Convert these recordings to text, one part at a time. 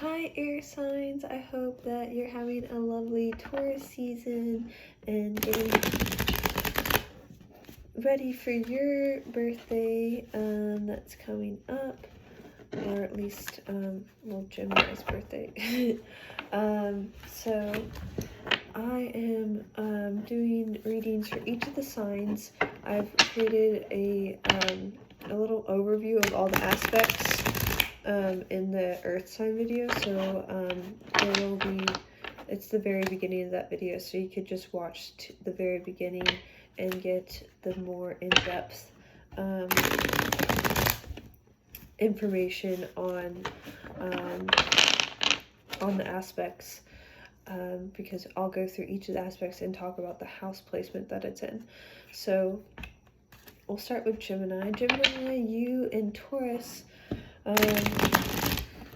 Hi air signs, I hope that you're having a lovely Taurus season and getting ready for your birthday that's coming up, or at least, well, Gemini's birthday. So I am doing readings for each of the signs. I've created a little overview of all the aspects in the earth sign video, so there will be, it's the very beginning of that video, so you could just watch the very beginning and get the more in-depth information on the aspects, because I'll go through each of the aspects and talk about the house placement that it's in. So we'll start with Gemini. Gemini, you and Taurus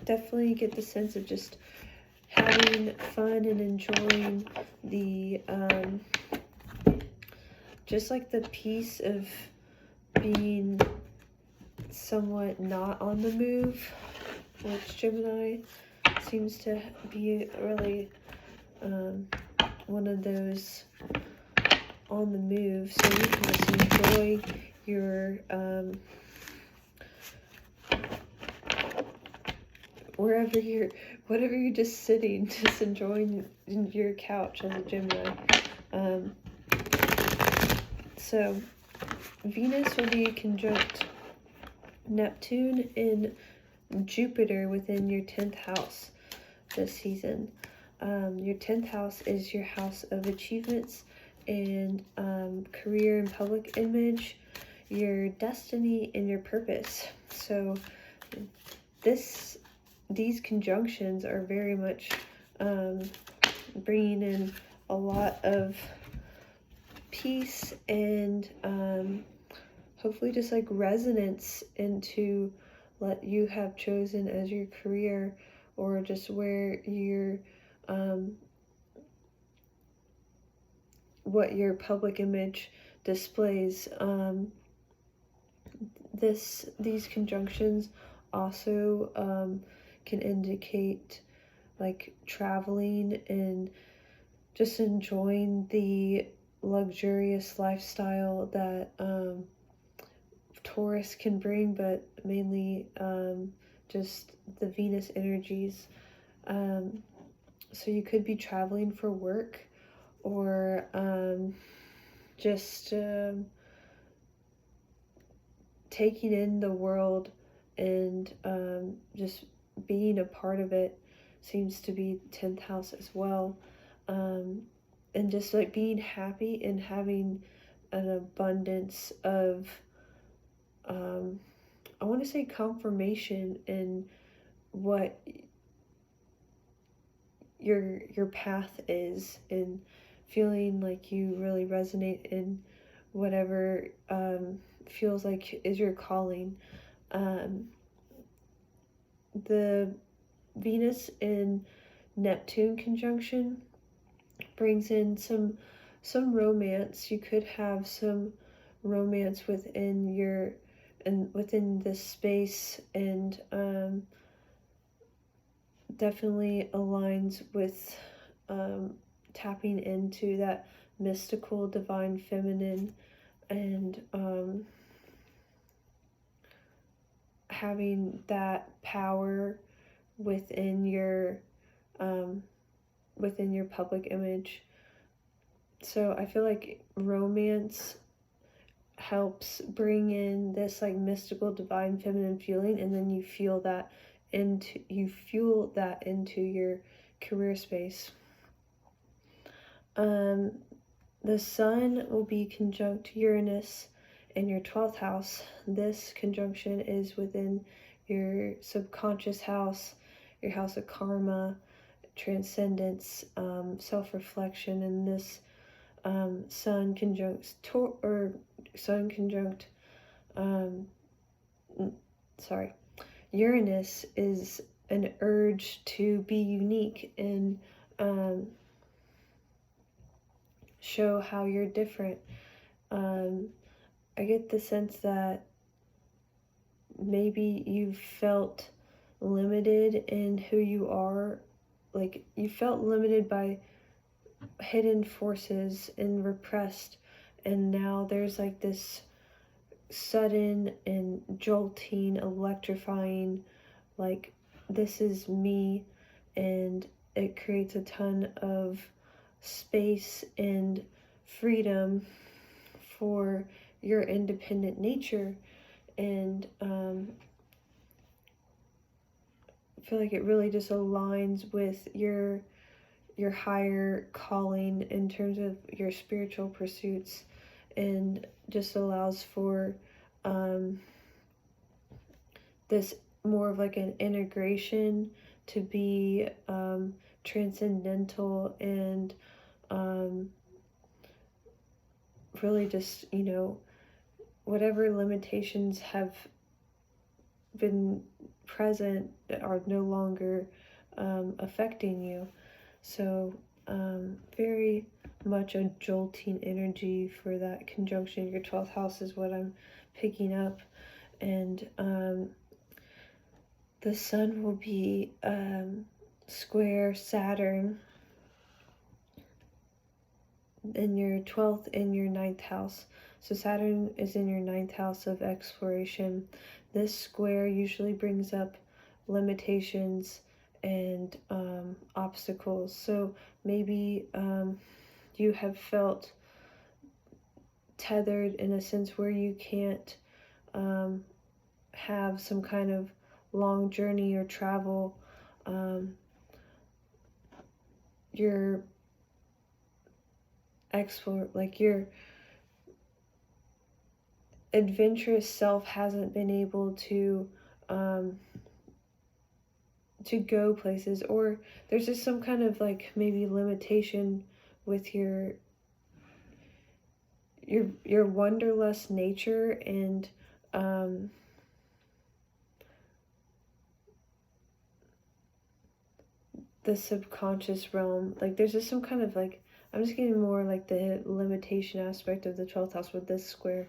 definitely get the sense of just having fun and enjoying the just like the peace of being somewhat not on the move, which Gemini seems to be really one of those on the move, so you can just enjoy your whatever you're just sitting, just enjoying your couch as a Gemini. So Venus will be conjunct Neptune and Jupiter within your 10th house this season. Your 10th house is your house of achievements and career and public image, your destiny and your purpose. So these conjunctions are very much bringing in a lot of peace and hopefully just like resonance into what you have chosen as your career, or just where you're what your public image displays. These conjunctions also can indicate like traveling and just enjoying the luxurious lifestyle that Taurus can bring, but mainly just the Venus energies. So you could be traveling for work, or just taking in the world and just being a part of it. Seems to be 10th house as well, and just like being happy and having an abundance of I want to say confirmation in what your path is, and feeling like you really resonate in whatever feels like is your calling. The Venus and Neptune conjunction brings in some romance. You could have some romance within within this space, and definitely aligns with tapping into that mystical divine feminine, and having that power within your public image. So I feel like romance helps bring in this like mystical divine feminine feeling, and then you fuel that into your career space. The sun will be conjunct Uranus in your 12th house. This conjunction is within your subconscious house, your house of karma, transcendence, self-reflection, and this sun conjunct Uranus is an urge to be unique and show how you're different. I get the sense that maybe you've felt limited in who you are. Like, you felt limited by hidden forces and repressed, and now there's like this sudden and jolting, electrifying, like, this is me, and it creates a ton of space and freedom for your independent nature. And I feel like it really just aligns with your higher calling in terms of your spiritual pursuits, and just allows for this more of like an integration to be transcendental, and really just, you know, whatever limitations have been present are no longer affecting you. So very much a jolting energy for that conjunction. Your 12th house is what I'm picking up. And the sun will be square Saturn in your 12th and your 9th house. So Saturn is in your 9th house of exploration. This square usually brings up limitations and obstacles. So maybe you have felt tethered in a sense where you can't have some kind of long journey or travel. Your your adventurous self hasn't been able to go places, or there's just some kind of like maybe limitation with your wanderlust nature, and the subconscious realm. Like, there's just some kind of like, I'm just getting more like the limitation aspect of the 12th house with this square.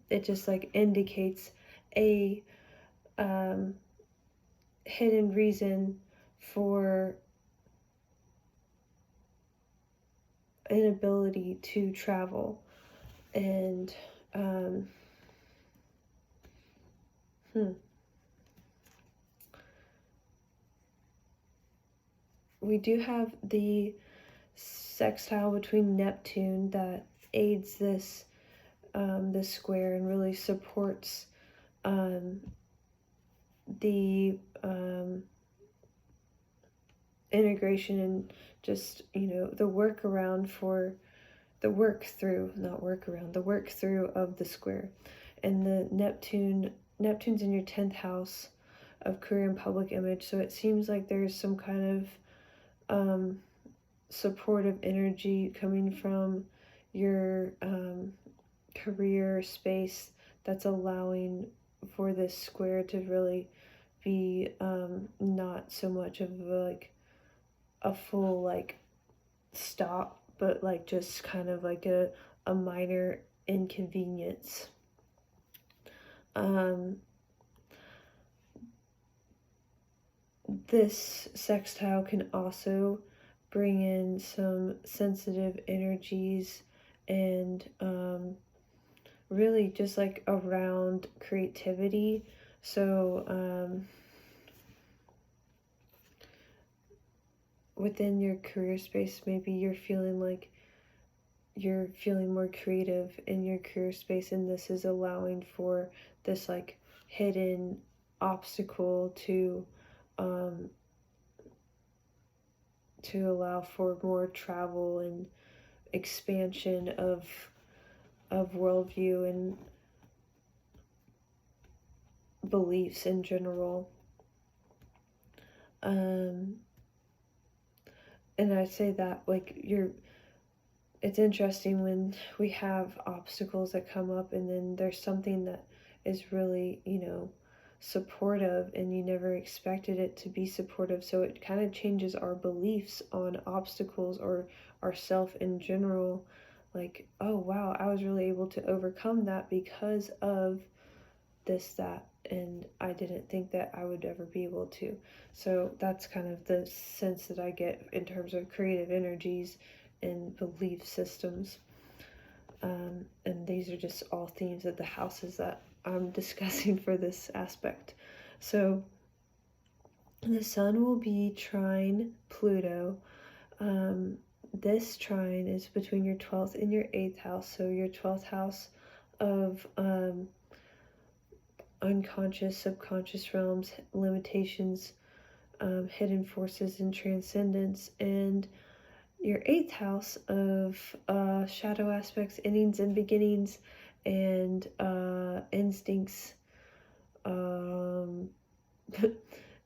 It just like indicates a hidden reason for inability to travel. And we do have the sextile between Neptune that aids this this square and really supports the integration and just, you know, the workaround for the work through of the square. And the Neptune's in your 10th house of career and public image, so it seems like there's some kind of supportive energy coming from your career space that's allowing for this square to really be not so much of like a full like stop, but like just kind of like a minor inconvenience. This sextile can also bring in some sensitive energies and really just like around creativity. So within your career space, maybe you're feeling more creative in your career space, and this is allowing for this like hidden obstacle to allow for more travel and expansion of worldview and beliefs in general. And I say that like it's interesting when we have obstacles that come up and then there's something that is really, you know, supportive, and you never expected it to be supportive. So it kind of changes our beliefs on obstacles or ourself in general. Like, oh wow, I was really able to overcome that because of this, that, and I didn't think that I would ever be able to. So that's kind of the sense that I get in terms of creative energies and belief systems. And these are just all themes of the houses that I'm discussing for this aspect. So the sun will be trine Pluto. This trine is between your 12th and your 8th house. So your 12th house of unconscious, subconscious realms, limitations, hidden forces, and transcendence, and your 8th house of shadow aspects, endings and beginnings, and instincts,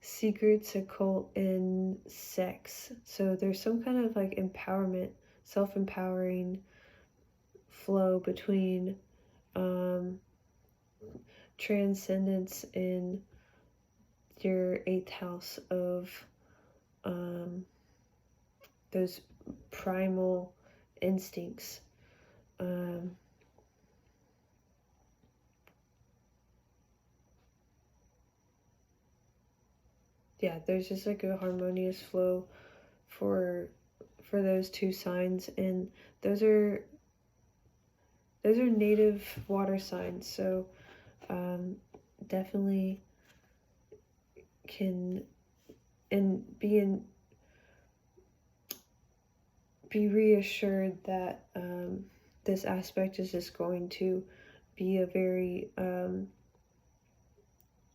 secrets, occult, and sex. So there's some kind of like empowerment, self-empowering flow between transcendence in your 8th house of those primal instincts. Yeah, there's just like a harmonious flow for those two signs, and those are native water signs, so definitely can be reassured that this aspect is just going to be a very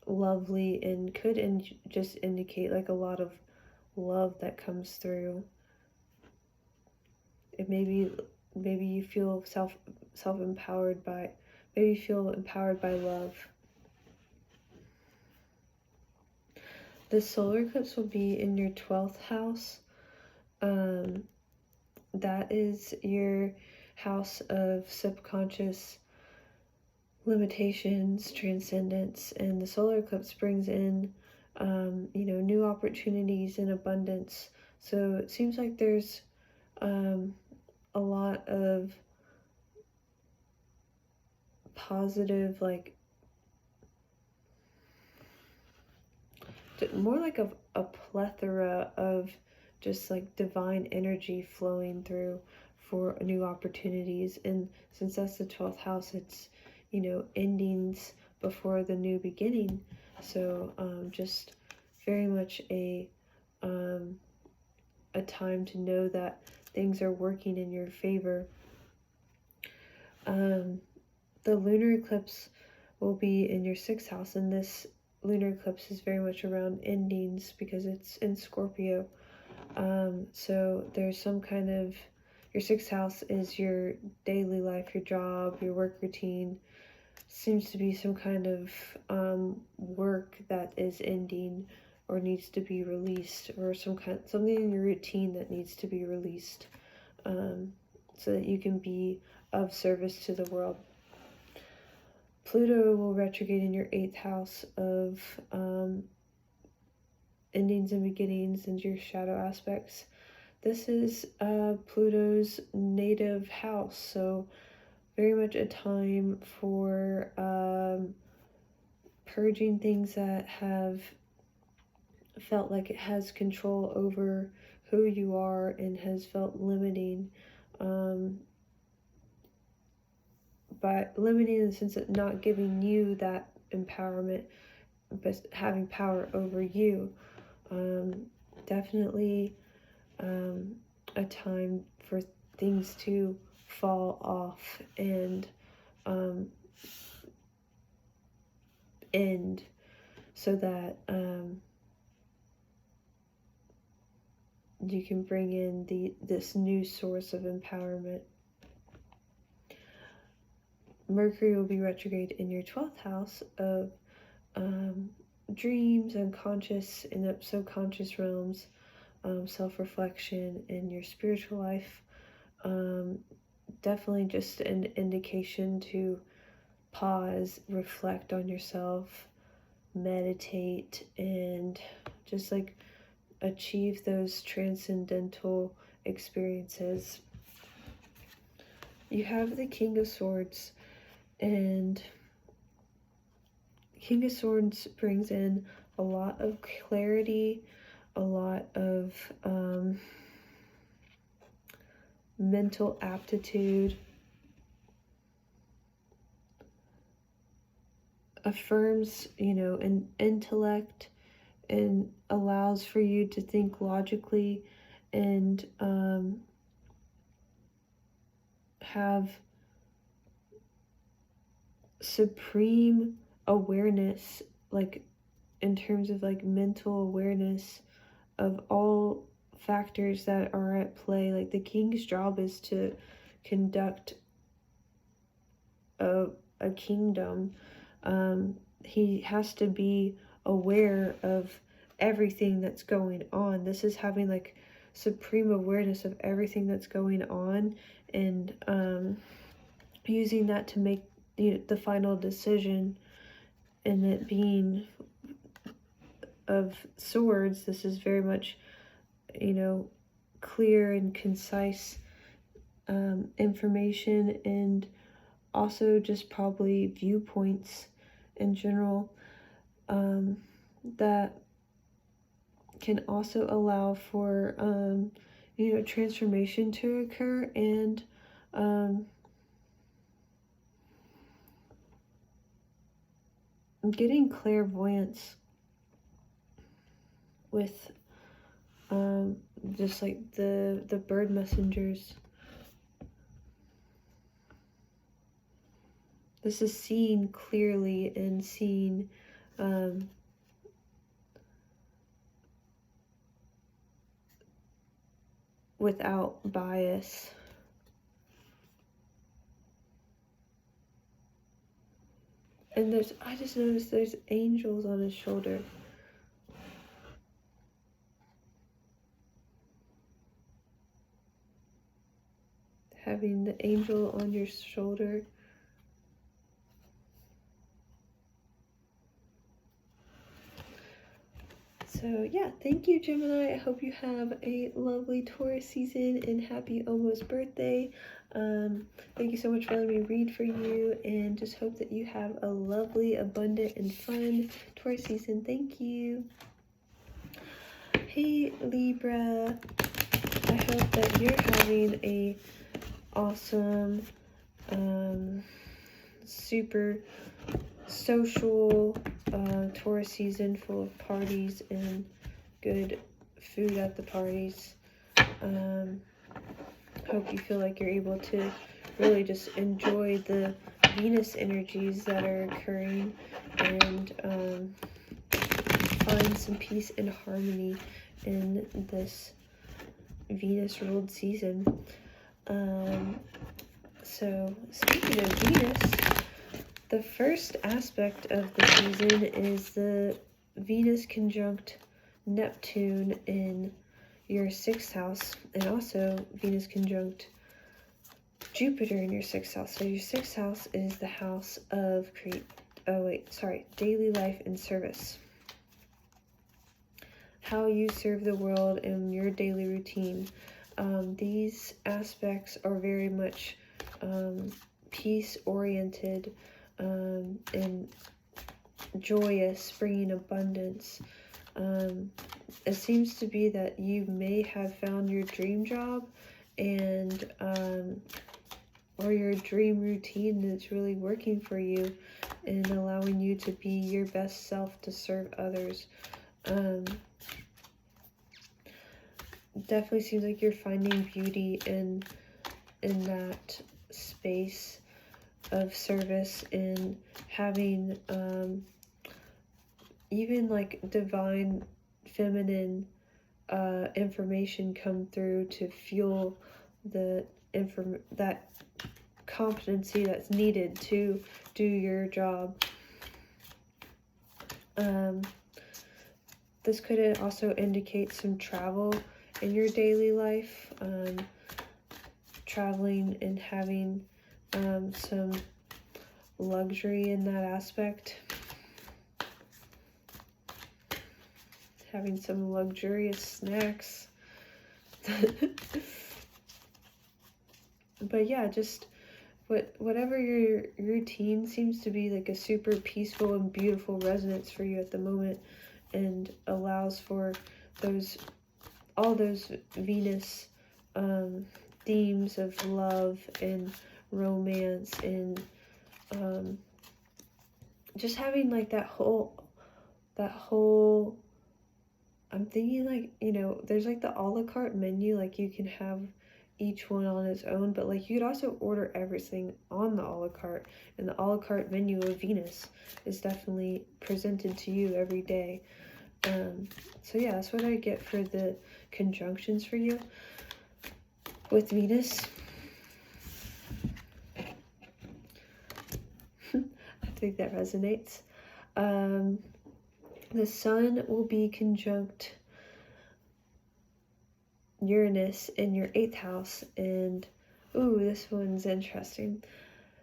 lovely, and could just indicate like a lot of love that comes through. It maybe you feel self-empowered by, maybe you feel empowered by love. The solar eclipse will be in your 12th house. That is your house of subconscious limitations, transcendence, and the solar eclipse brings in new opportunities and abundance. So it seems like there's a lot of positive, like more like a plethora of just like divine energy flowing through for new opportunities. And since that's the 12th house, it's endings before the new beginning. So just very much a time to know that things are working in your favor. The lunar eclipse will be in your 6th house, and this lunar eclipse is very much around endings because it's in Scorpio. So there's some kind of, your 6th house is your daily life, your job, your work routine. Seems to be some kind of work that is ending or needs to be released, or something in your routine that needs to be released, so that you can be of service to the world. Pluto will retrograde in your 8th house of endings and beginnings, and your shadow aspects. This is Pluto's native house, so very much a time for purging things that have felt like it has control over who you are and has felt limiting. But limiting in the sense of not giving you that empowerment, but having power over you. Definitely a time for things to fall off and end, so that you can bring in this new source of empowerment. Mercury will be retrograde in your 12th house of dreams, unconscious and subconscious realms, self-reflection, and your spiritual life. Definitely just an indication to pause, reflect on yourself, meditate, and just like achieve those transcendental experiences. You have the King of Swords, and King of Swords brings in a lot of clarity, a lot of mental aptitude, affirms, an intellect, and allows for you to think logically and have supreme awareness, like in terms of like mental awareness of all factors that are at play. Like the king's job is to conduct a kingdom. He has to be aware of everything that's going on. This is having like supreme awareness of everything that's going on, and using that to make the final decision. And it being of swords, this is very much clear and concise information, and also just probably viewpoints in general that can also allow for transformation to occur, and getting clairvoyance with just like the bird messengers. This is seeing clearly and seeing without bias. And I just noticed there's angels on his shoulder. Having the angel on your shoulder. So yeah, thank you, Gemini. I hope you have a lovely Taurus season and happy almost birthday. Thank you so much for letting me read for you, and just hope that you have a lovely, abundant, and fun Taurus season. Thank you. Hey, Libra. I hope that you're having a awesome, super social Taurus season, full of parties and good food at the parties. Hope you feel like you're able to really just enjoy the Venus energies that are occurring, and find some peace and harmony in this Venus-ruled season. So speaking of Venus, the first aspect of the season is the Venus conjunct Neptune in your 6th house, and also Venus conjunct Jupiter in your 6th house. So your 6th house is the house of daily life and service. How you serve the world in your daily routine. These aspects are very much peace-oriented and joyous, bringing abundance. It seems to be that you may have found your dream job, and or your dream routine that's really working for you and allowing you to be your best self to serve others. Definitely seems like you're finding beauty in that space of service, and having even like divine feminine information come through to fuel that competency that's needed to do your job. This could also indicate some travel in your daily life, traveling and having some luxury in that aspect. Having some luxurious snacks. But yeah, just whatever your routine seems to be like a super peaceful and beautiful resonance for you at the moment, and allows for all those Venus themes of love and romance, and just having like that whole I'm thinking like, there's like the a la carte menu, like you can have each one on its own, but like you could also order everything on the a la carte, and the a la carte menu of Venus is definitely presented to you every day. So yeah, that's what I get for the conjunctions for you with Venus. I think that resonates. The sun will be conjunct Uranus in your 8th house, and ooh, this one's interesting.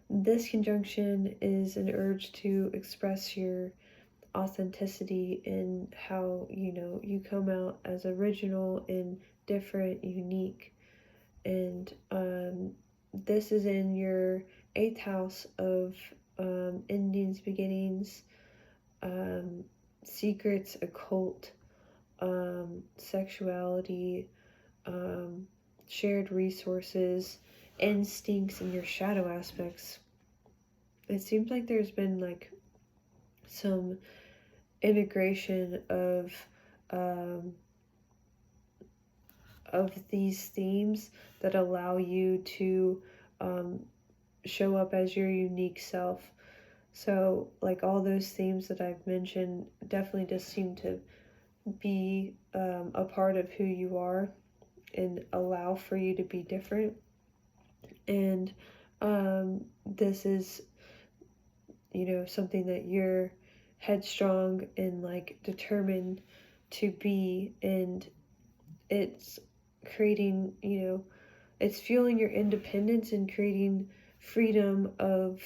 This conjunction is an urge to express your authenticity and how you come out as original and different, unique, and this is in your 8th house of endings, beginnings, secrets, occult, sexuality, shared resources, instincts, and your shadow aspects. It seems like there's been like some integration of these themes that allow you to show up as your unique self. So like all those themes that I've mentioned definitely just seem to be a part of who you are and allow for you to be different. And this is something that you're headstrong and like determined to be, and it's creating, it's fueling your independence and creating freedom of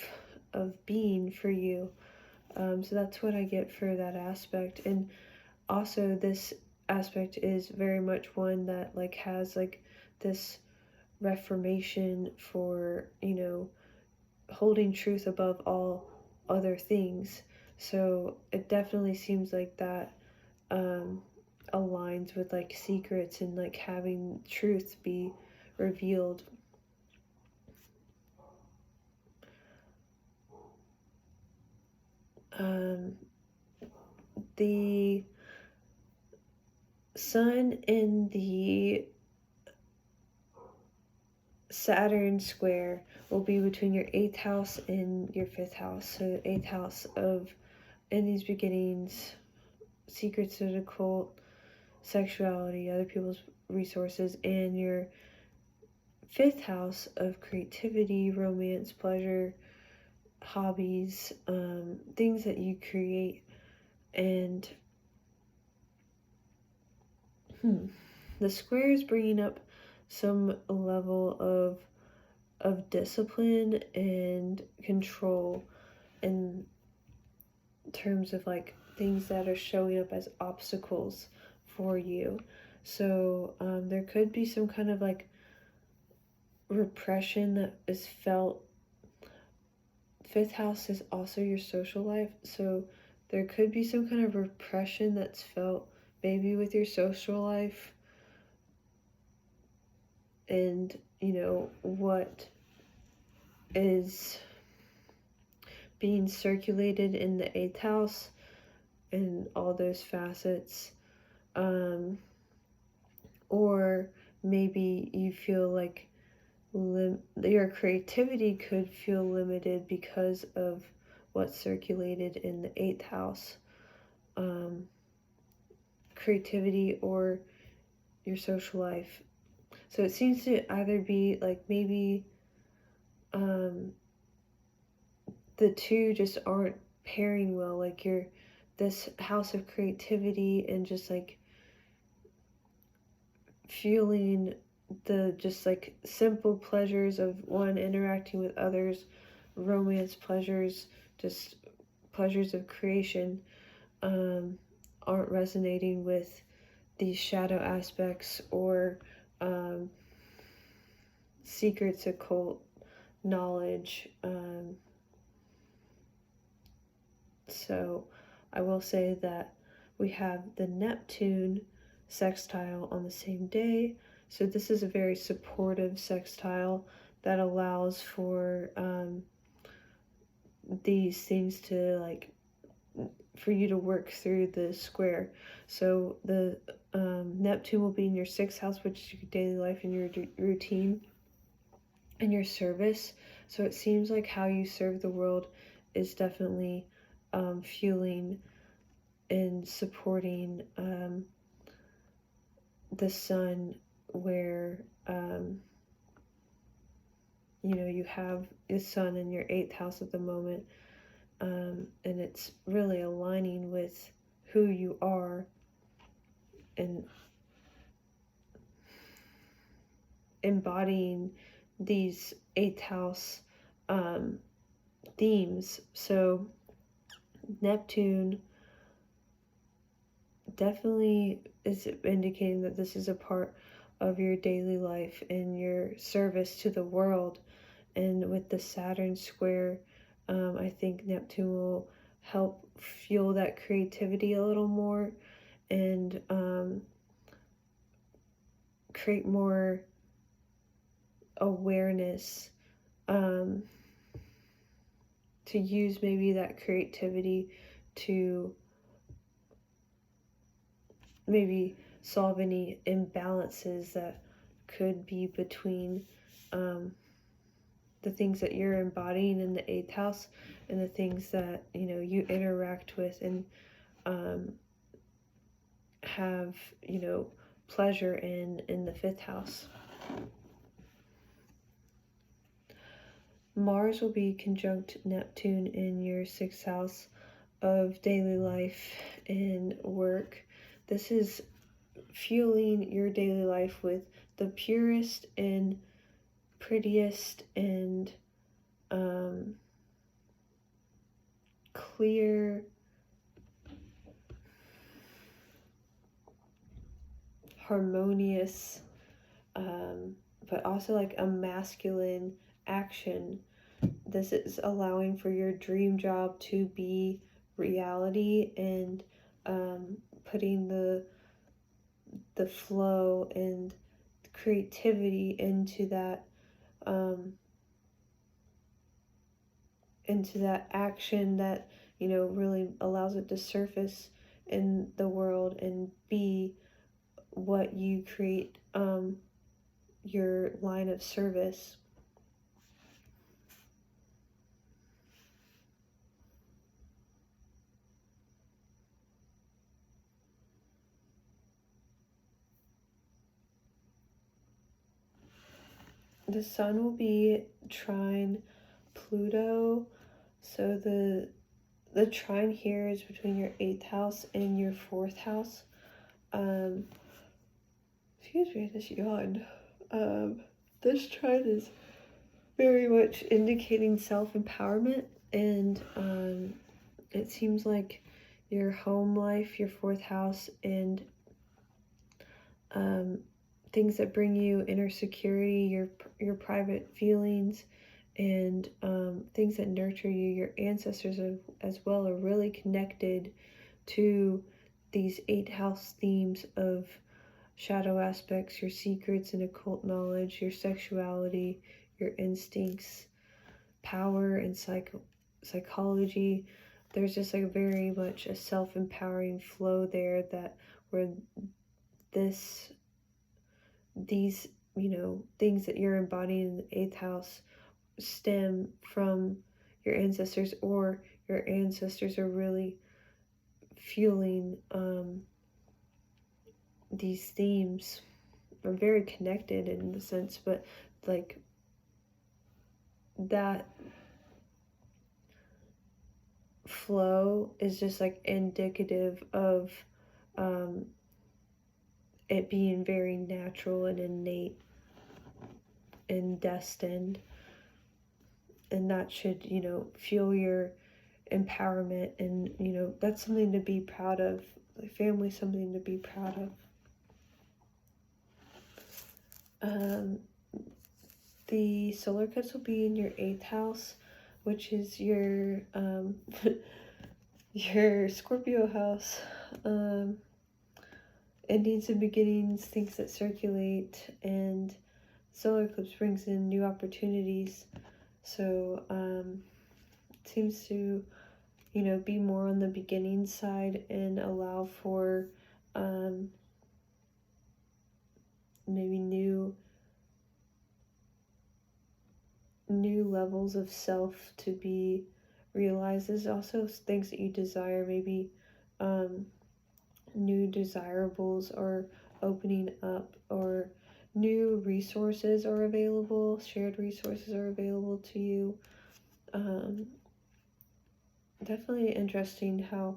being for you. So that's what I get for that aspect. And also this aspect is very much one that like has like this reformation for holding truth above all other things. So it definitely seems like that aligns with like secrets and like having truth be revealed. The sun in the Saturn square will be between your 8th house and your 5th house. So 8th house of endings, beginnings, secrets of the occult, sexuality, other people's resources, and your 5th house of creativity, romance, pleasure, hobbies, things that you create. And the square is bringing up some level of discipline and control in terms of like things that are showing up as obstacles for you. So there could be some kind of like repression that is felt. 5th house is also your social life, so there could be some kind of repression that's felt maybe with your social life, and what is being circulated in the 8th house and all those facets, or maybe you feel like your creativity could feel limited because of what's circulated in the 8th house. Creativity or your social life. So it seems to either be like maybe the two just aren't pairing well, like you're this house of creativity and just like fueling the just like simple pleasures of one, interacting with others, romance pleasures, just pleasures of creation, aren't resonating with these shadow aspects or secrets, occult, knowledge. So I will say that we have the Neptune sextile on the same day. So this is a very supportive sextile that allows for these things to, like, for you to work through the square. So the Neptune will be in your 6th house, which is your daily life and your routine and your service. So it seems like how you serve the world is definitely fueling and supporting the sun, where you have the sun in your 8th house at the moment, and it's really aligning with who you are and embodying these 8th house themes. So Neptune definitely is indicating that this is a part of your daily life and your service to the world. And with the Saturn square, I think Neptune will help fuel that creativity a little more and create more awareness, to use maybe that creativity to maybe solve any imbalances that could be between the things that you're embodying in the 8th house and the things that you interact with and have pleasure in the 5th house. Mars will be conjunct Neptune in your 6th house of daily life and work. This is fueling your daily life with the purest and prettiest and clear, harmonious, but also like a masculine action. This is allowing for your dream job to be reality and putting the flow and creativity into that action that really allows it to surface in the world and be what you create your line of service. The sun will be trine Pluto. So the trine here is between your 8th house and your 4th house. Excuse me, I just yawned. This trine is very much indicating self-empowerment, and it seems like your home life, your 4th house, and things that bring you inner security, your private feelings, and things that nurture you, your ancestors as well, are really connected to these 8 house themes of shadow aspects, your secrets and occult knowledge, your sexuality, your instincts, power, and psychology. There's just like very much a self-empowering flow there, that where these things that you're embodying in the 8th house stem from your ancestors, or your ancestors are really fueling these themes. Are very connected in the sense, but like that flow is just like indicative of it being very natural and innate and destined, and that should fuel your empowerment, and that's something to be proud of. The family, something to be proud of. the solar eclipse will be in your 8th house, which is your your Scorpio house. Endings and beginnings, things that circulate, and solar eclipse brings in new opportunities. So it seems to, you know, be more on the beginning side and allow for maybe new levels of self to be realized. There's also things that you desire, maybe new desirables are opening up, or new resources are available, shared resources are available to you. Definitely interesting how,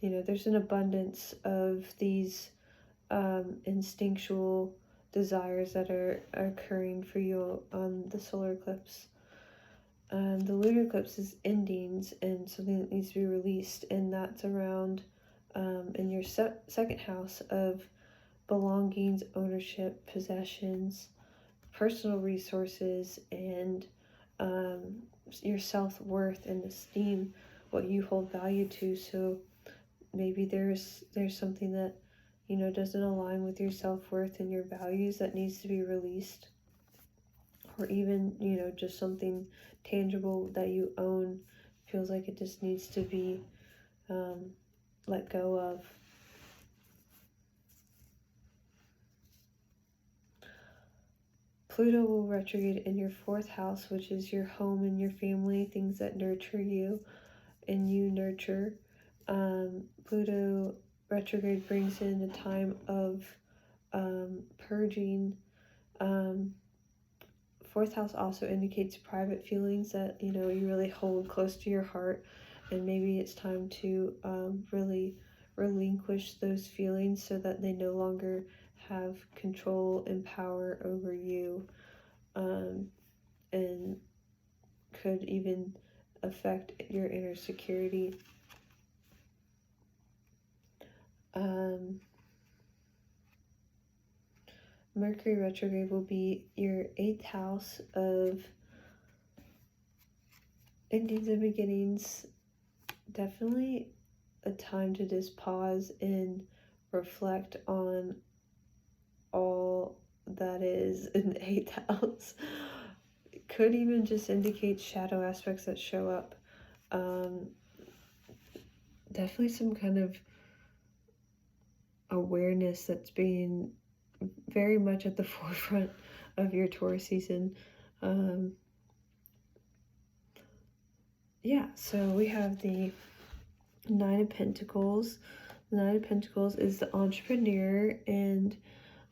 you know, there's an abundance of these instinctual desires that are occurring for you on the solar eclipse. The lunar eclipse is endings and something that needs to be released, and that's around in your second house of belongings, ownership, possessions, personal resources, and your self-worth and esteem, what you hold value to. So maybe there's something that, you know, doesn't align with your self-worth and your values that needs to be released, or even, you know, just something tangible that you own feels like it just needs to be let go of. Pluto will retrograde in your 4th house, which is your home and your family, things that nurture you and you nurture. Pluto retrograde brings in a time of purging. 4th house also indicates private feelings that, you know, you really hold close to your heart, and maybe it's time to really relinquish those feelings so that they no longer have control and power over you, and could even affect your inner security. Mercury retrograde will be your 8th house of endings and beginnings. Definitely a time to just pause and reflect on all that is in the 8th house. It could even just indicate shadow aspects that show up. Definitely some kind of awareness that's being very much at the forefront of your Taurus season. Yeah, so we have the 9 of Pentacles. The 9 of Pentacles is the entrepreneur and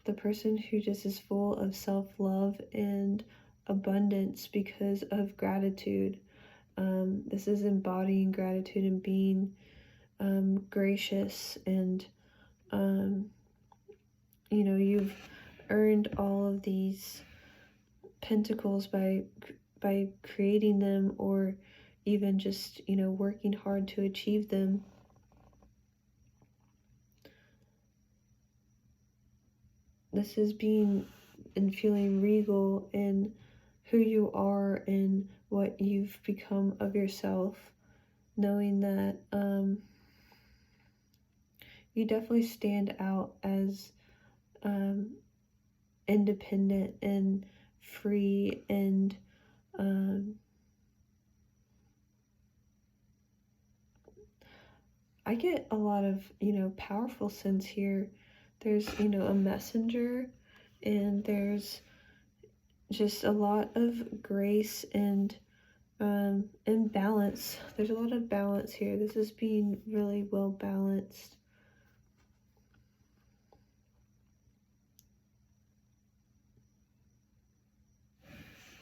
the person who just is full of self-love and abundance because of gratitude. This is embodying gratitude and being gracious, and you know, you've earned all of these pentacles by creating them, or even just, you know, working hard to achieve them. This is being and feeling regal in who you are and what you've become of yourself, knowing that you definitely stand out as independent and free, and I get a lot of, you know, powerful sense here. There's, you know, a messenger, and there's just a lot of grace and balance. There's a lot of balance here. This is being really well balanced.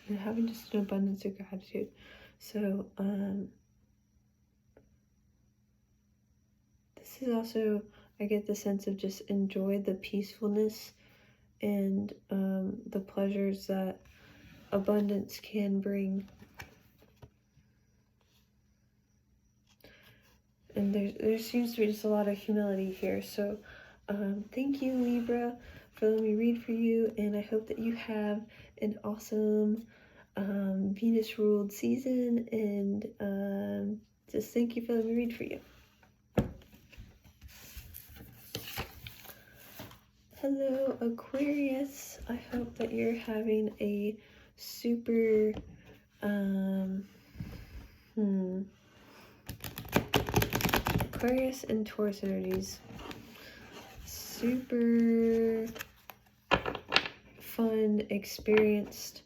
And having just an abundance of gratitude. So this is also, I get the sense of just enjoy the peacefulness and the pleasures that abundance can bring. And there seems to be just a lot of humility here. So Thank you, Libra, for letting me read for you, and I hope that you have an awesome Venus-ruled season, and just thank you for letting me read for you. Hello, Aquarius. I hope that you're having a super, Aquarius and Taurus energies. Super fun, experienced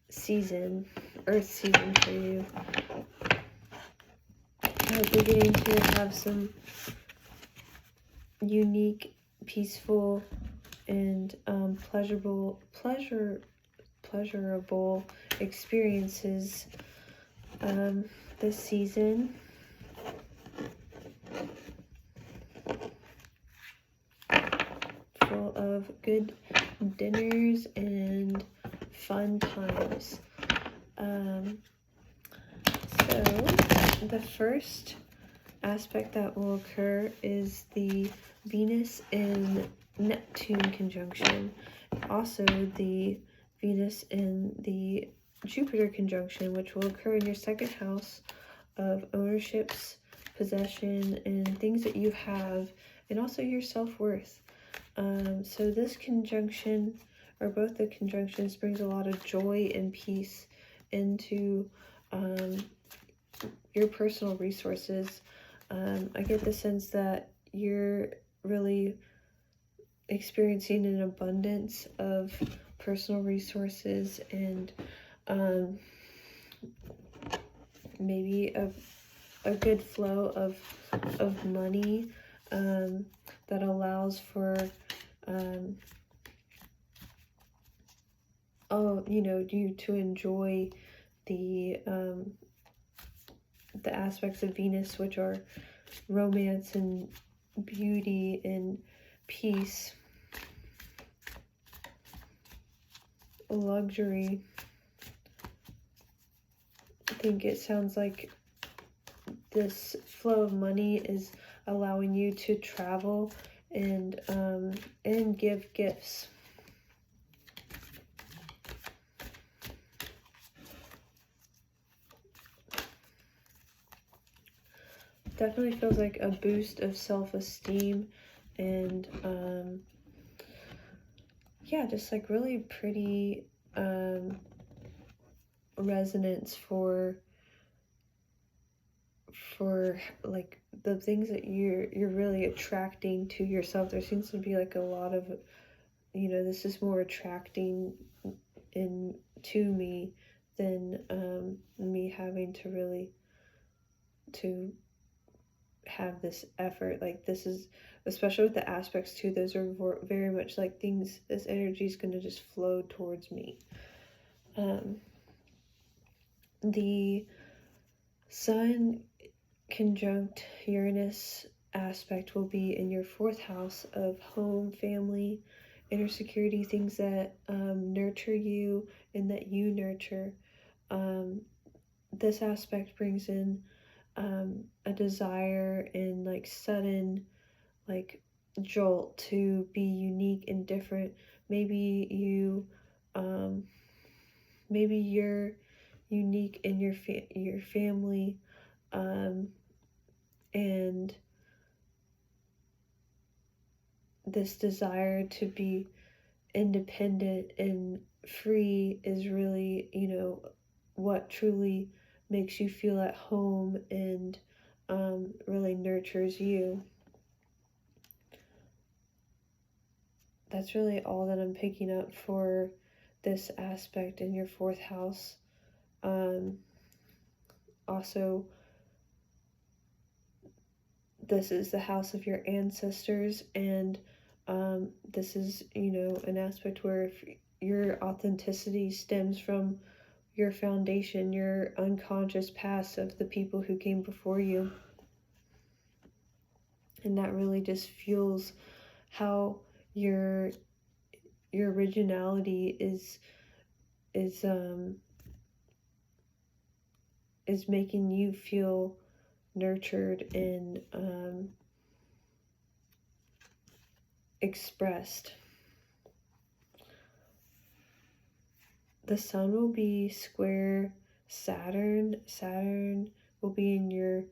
season, Earth season for you. I hope you're getting to have some unique, peaceful, and pleasurable experiences this season. Full of good dinners and fun times. So the first aspect that will occur is the Venus and Neptune conjunction. Also the Venus and the Jupiter conjunction, which will occur in your second house of ownerships, possession, and things that you have, and also your self-worth. So this conjunction, or both the conjunctions, brings a lot of joy and peace into your personal resources. I get the sense that you're really experiencing an abundance of personal resources and maybe a good flow of money that allows for you to enjoy the aspects of Venus, which are romance and beauty and peace, luxury. I think it sounds like this flow of money is allowing you to travel and give gifts. Definitely feels like a boost of self-esteem and yeah, just like really pretty resonance for like the things that you're really attracting to yourself. There seems to be like a lot of, this is more attracting to me than me having to really to have this effort. Like this is, especially with the aspects too, those are very much like things, this energy is going to just flow towards me. The Sun conjunct Uranus aspect will be in your 4th house of home, family, inner security, things that nurture you and that you nurture. This aspect brings in a desire and like sudden like jolt to be unique and different. Maybe you're unique in your family, and this desire to be independent and free is really, what truly makes you feel at home and really nurtures you. That's really all that I'm picking up for this aspect in your 4th house. Also, this is the house of your ancestors, and this is, an aspect where if your authenticity stems from your foundation, your unconscious past of the people who came before you. And that really just fuels how your originality is making you feel nurtured and expressed. The sun will be square Saturn. Saturn will be in your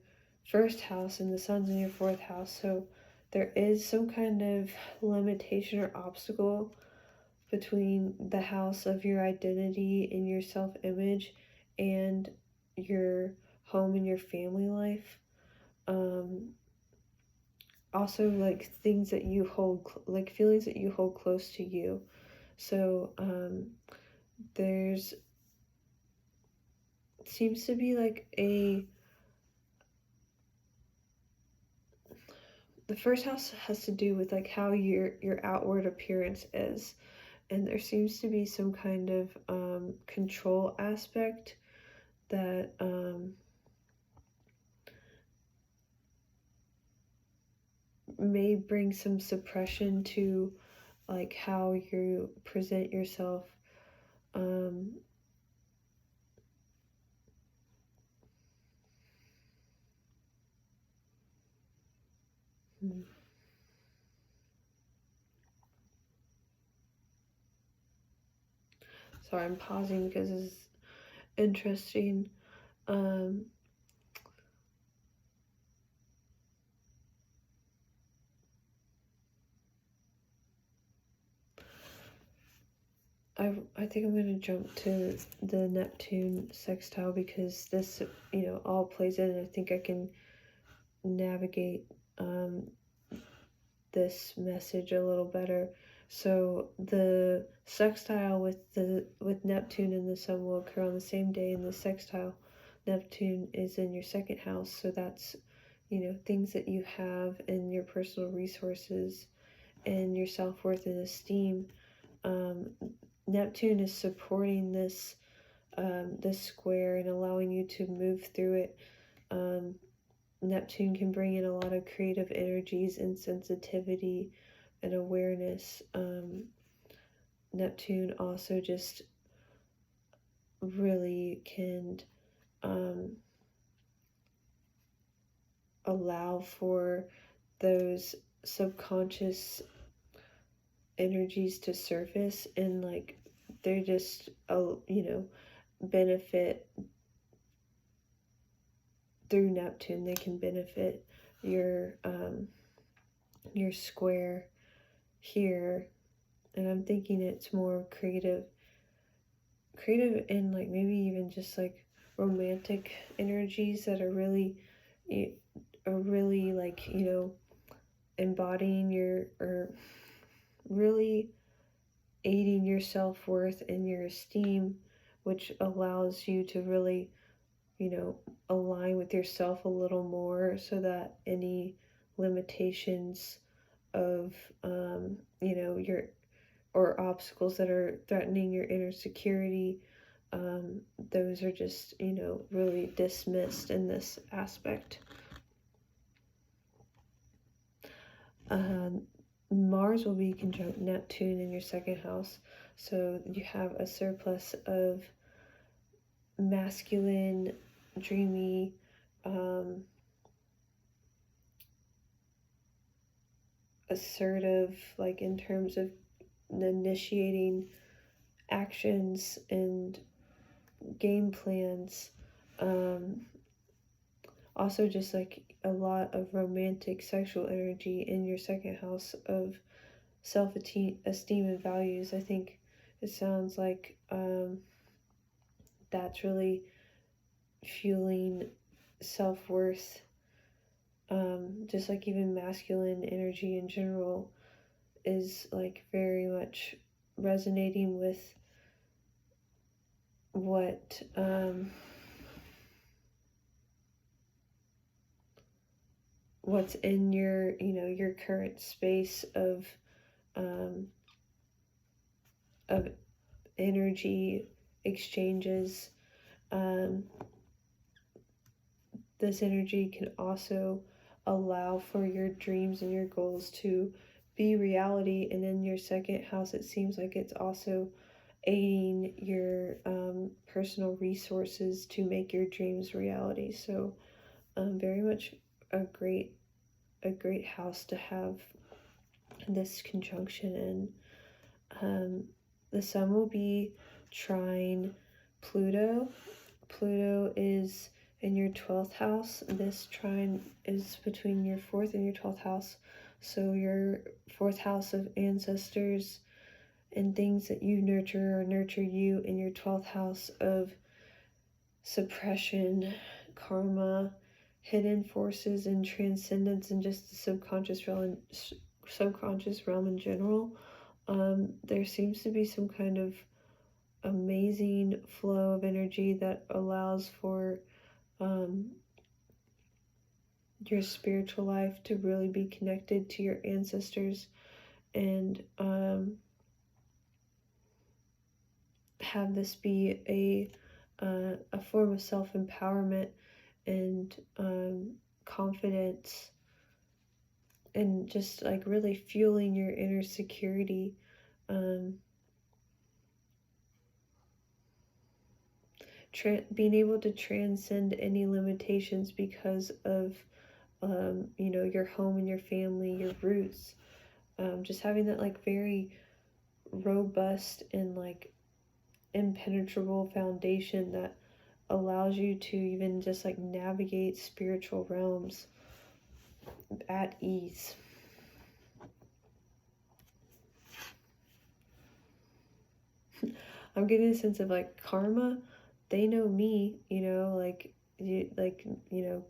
first house and the sun's in your fourth house. So there is some kind of limitation or obstacle between the house of your identity and your self-image and your home and your family life. Also, like things that you hold, like feelings that you hold close to you. So there's seems to be like the first house has to do with like how your outward appearance is, and there seems to be some kind of control aspect that may bring some suppression to like how you present yourself. Sorry, I'm pausing because it's interesting. I think I'm going to jump to the Neptune sextile because this, all plays in, and I think I can navigate this message a little better. So the sextile with Neptune and the sun will occur on the same day, and the sextile Neptune is in your second house. So that's, things that you have in your personal resources and your self-worth and esteem. Neptune is supporting this square and allowing you to move through it. Neptune can bring in a lot of creative energies and sensitivity and awareness. Neptune also just really can allow for those subconscious energies to surface, and like they're just benefit through Neptune. They can benefit your square here, and I'm thinking it's more creative and like maybe even just like romantic energies that are really like embodying or really aiding your self-worth and your esteem, which allows you to really align with yourself a little more, so that any limitations of your or obstacles that are threatening your inner security, those are just really dismissed in this aspect. Mars will be conjunct Neptune in your second house, so you have a surplus of masculine, dreamy, assertive, like in terms of initiating actions and game plans. Also just like a lot of romantic sexual energy in your second house of self-esteem and values. I think it sounds like that's really fueling self-worth. Just like even masculine energy in general is like very much resonating with what what's in your your current space of energy exchanges. This energy can also allow for your dreams and your goals to be reality, and in your second house it seems like it's also aiding your personal resources to make your dreams reality. So very much a great house to have this conjunction in. The sun will be trine Pluto. Pluto is in your 12th house. This trine is between your 4th and your 12th house. So your 4th house of ancestors and things that you nurture or nurture you, in your 12th house of suppression, karma, hidden forces, and transcendence, and just the subconscious realm in general. There seems to be some kind of amazing flow of energy that allows for your spiritual life to really be connected to your ancestors, and have this be a form of self-empowerment and confidence, and just like really fueling your inner security. Being able to transcend any limitations because of your home and your family, your roots. Just having that like very robust and like impenetrable foundation that allows you to even just like navigate spiritual realms at ease. I'm getting a sense of like karma. They know me,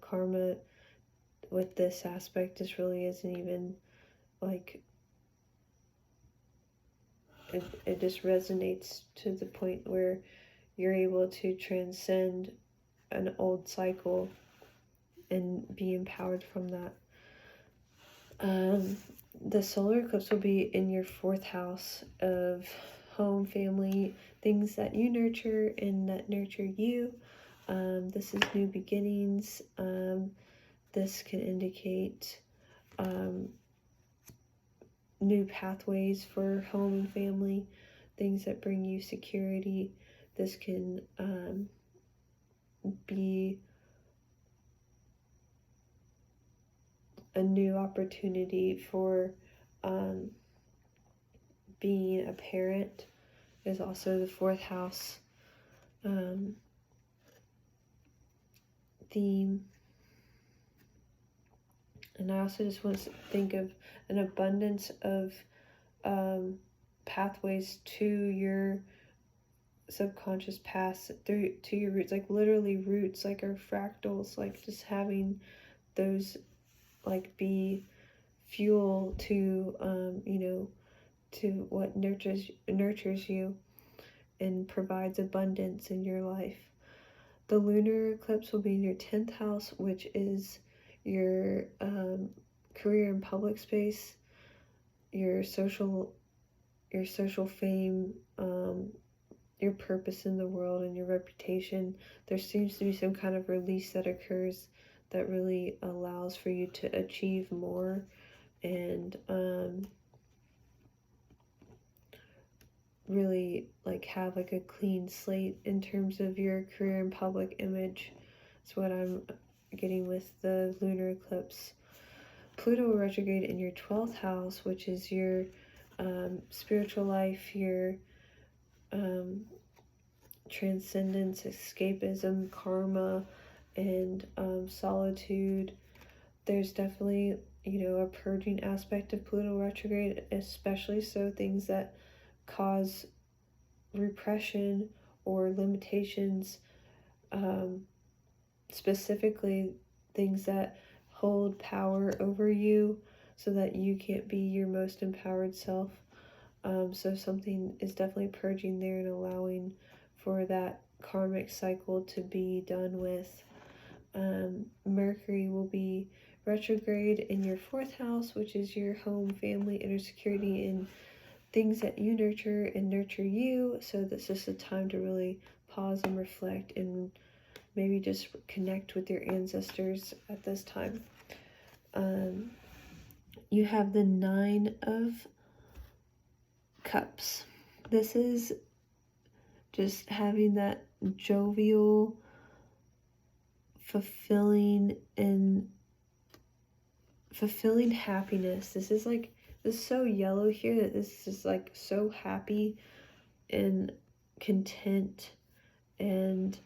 karma with this aspect just really isn't even like, it just resonates to the point where you're able to transcend an old cycle and be empowered from that. The solar eclipse will be in your 4th house of home, family, things that you nurture and that nurture you. This is new beginnings. This can indicate new pathways for home and family, things that bring you security. This can be a new opportunity for being a parent. Is also the 4th house theme. And I also just want to think of an abundance of pathways to your subconscious past, through to your roots, like literally roots, like are fractals, like just having those like be fuel to to what nurtures you and provides abundance in your life. The lunar eclipse will be in your 10th house, which is your career in public space, your social fame, your purpose in the world, and your reputation. There seems to be some kind of release that occurs that really allows for you to achieve more and really like have like a clean slate in terms of your career and public image. That's what I'm getting with the lunar eclipse. Pluto will retrograde in your 12th house, which is your spiritual life, your transcendence, escapism, karma, and solitude. There's definitely a purging aspect of Pluto retrograde, especially so things that cause repression or limitations, specifically things that hold power over you so that you can't be your most empowered self. So something is definitely purging there and allowing for that karmic cycle to be done with. Mercury will be retrograde in your 4th house, which is your home, family, inner security, and things that you nurture and nurture you. So this is a time to really pause and reflect and maybe just connect with your ancestors at this time. You have the 9 of Cups. This is just having that jovial, fulfilling happiness. This is like is so yellow here that this is like so happy and content and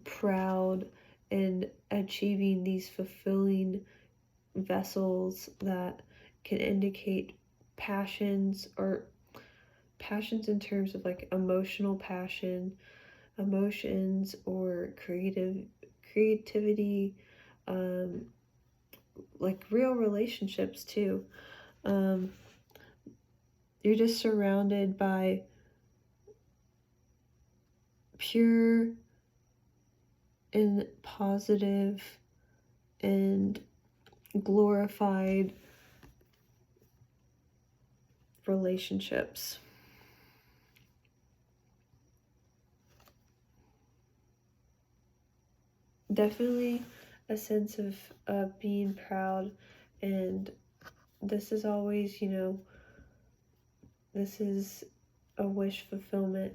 proud and achieving these fulfilling vessels that can indicate passions, or passions in terms of like emotional passion, emotions, or creativity, like real relationships too. You're just surrounded by pure and positive and glorified relationships. Definitely a sense of being proud, and this is always, you know, this is a wish fulfillment.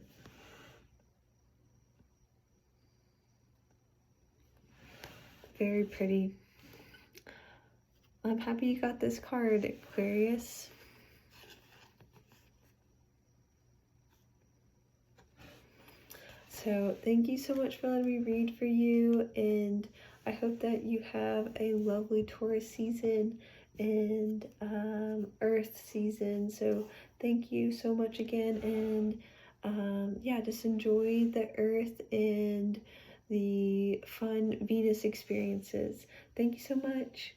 Very pretty. I'm happy you got this card, Aquarius. So thank you so much for letting me read for you, and I hope that you have a lovely Taurus season and Earth season. So thank you so much again, and yeah, just enjoy the Earth and the fun Venus experiences. Thank you so much.